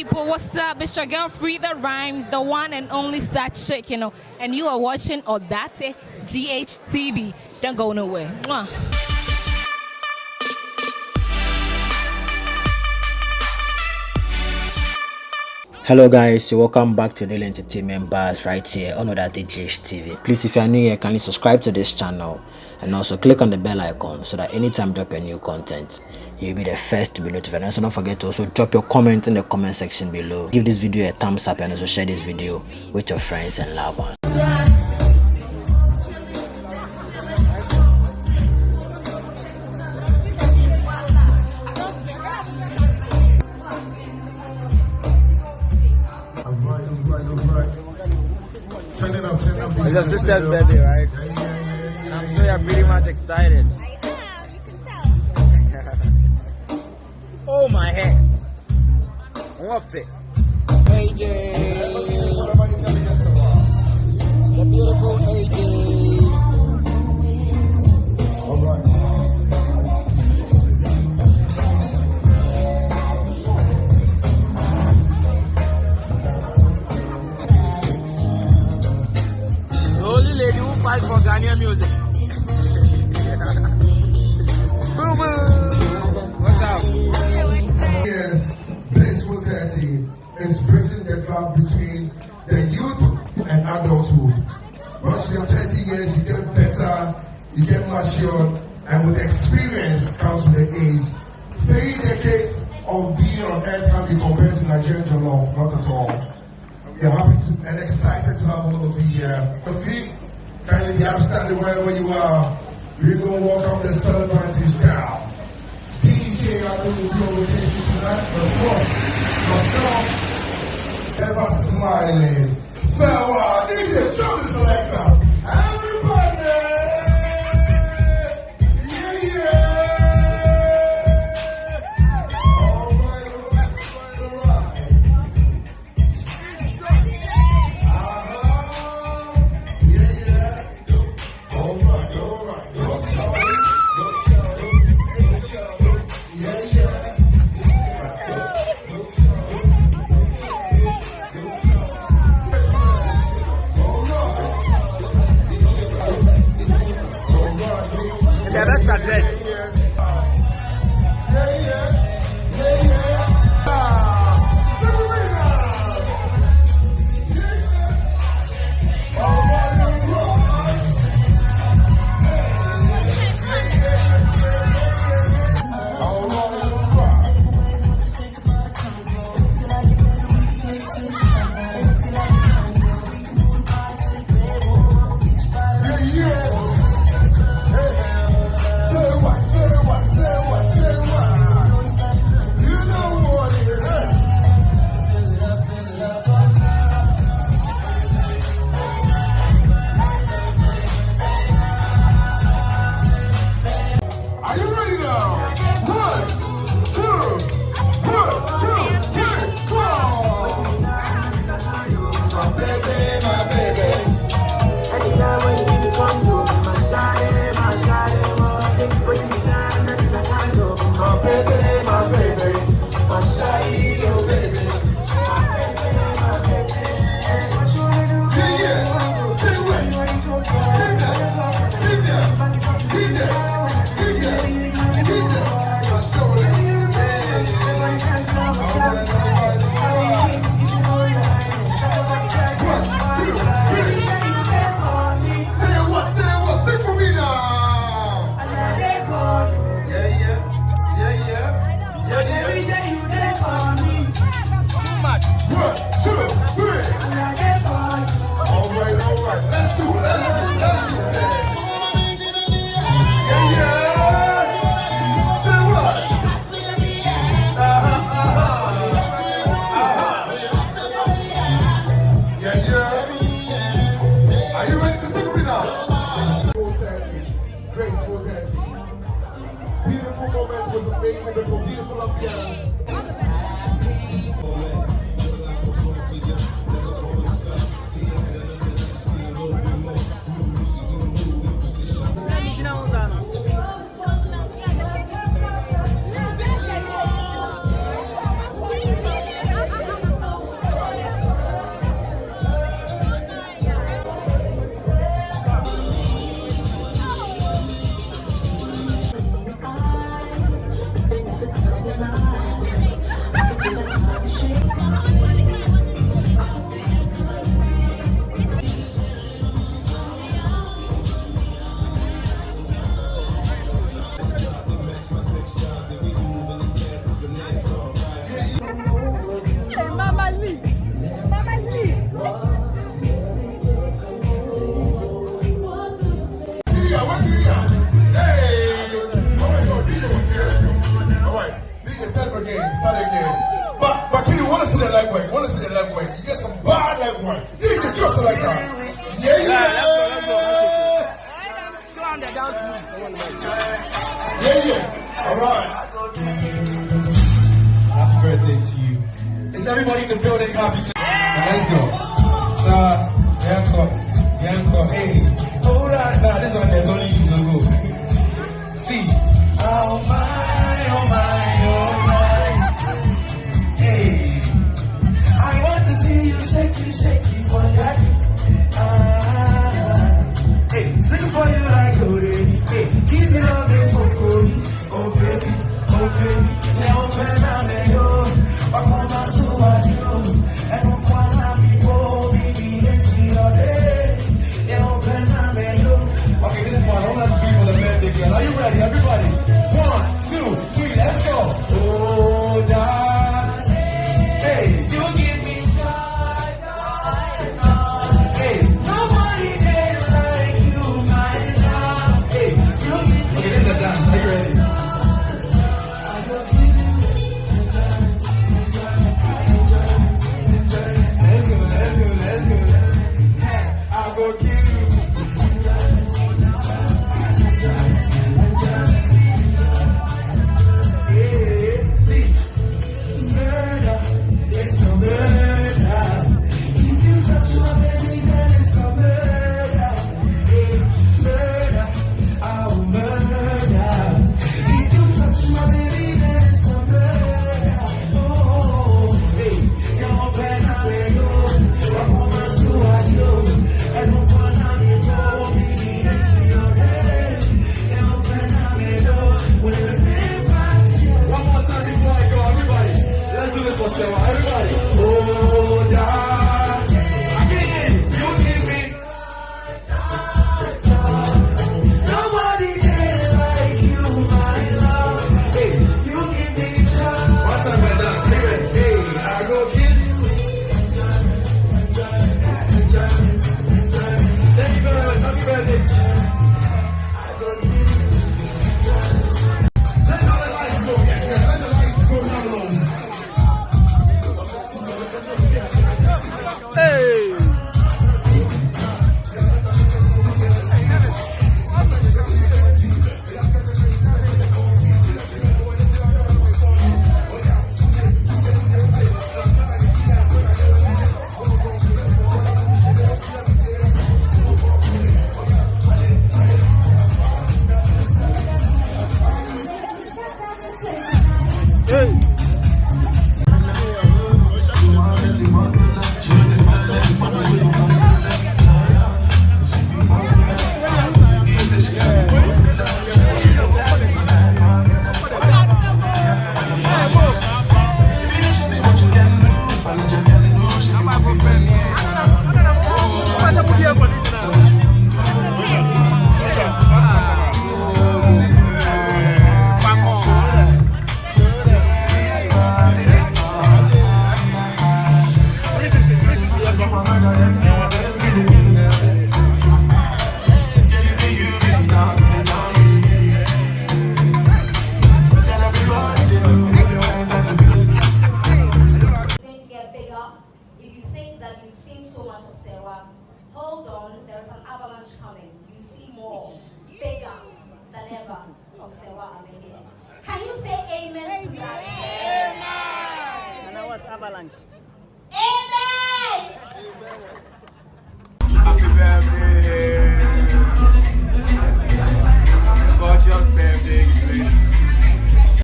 people, what's up? It's your girl Frida Rhymes, the one and only side chick, and you are watching Odate GHTV. Don't go nowhere. Mwah. Hello guys, welcome back to Daily Entertainment Bars right here on Odate GHTV. Please, if you are new here, kindly subscribe to this channel and also click on the bell icon so that anytime I drop a new content, you'll be the first to be notified. And also don't forget to also drop your comment in the comment section below. Give this video a thumbs up and also share this video with your friends and loved ones. It's your sister's birthday, right? I'm sure you're pretty much excited. I am, you can tell. Oh my head. What's it? AJ. The beautiful AJ. Alright. Fight for Ghanaian music. Boo boo. What's up? Yes, Blissful 30 is bridging the gap between the youth and adulthood. Once you're 30 years, you get better, you get matured, and with experience comes with the age. 3 decades of being on earth can be compared to Nigerian jollof, not at all. We're happy and excited to have all of you here. Kindly be upstanding wherever you are. We're going to welcome the celebrity style. DJ, I will be on location tonight, but of course, myself, ever smiling. Serwaa Amihere, show the selector. Everybody! Yeah! All right. want to see the leg work. You want to see the leg work. You get some bad leg work. You can drop it like that. Yeah, yeah. Yeah, yeah. All right. Happy birthday to you. Is everybody in the building happy today? Let's go. So, hey. Hold on. Nah, this one there's only you to go. See. Oh my, oh my, oh my. Hey. I want to see you shaky for that. Hey, sing for you like Odeni. Hey, give me love and Kokori. Oh baby, now open up and go. I'm on my soul, I know. And I'm gonna be baby, let's see your day. Now open up and go. Okay, this one, all let's be for the birthday girl. Are you ready, everybody? 1, 2, 3, let's go. Oh, darling. Hey, you give me joy. Hey, nobody did like you, my love. Hey, you give me. Okay, this is a dance. Are you ready? Hold on, there's an avalanche coming. You see more, bigger than ever from Serwaa Amihere. Can you say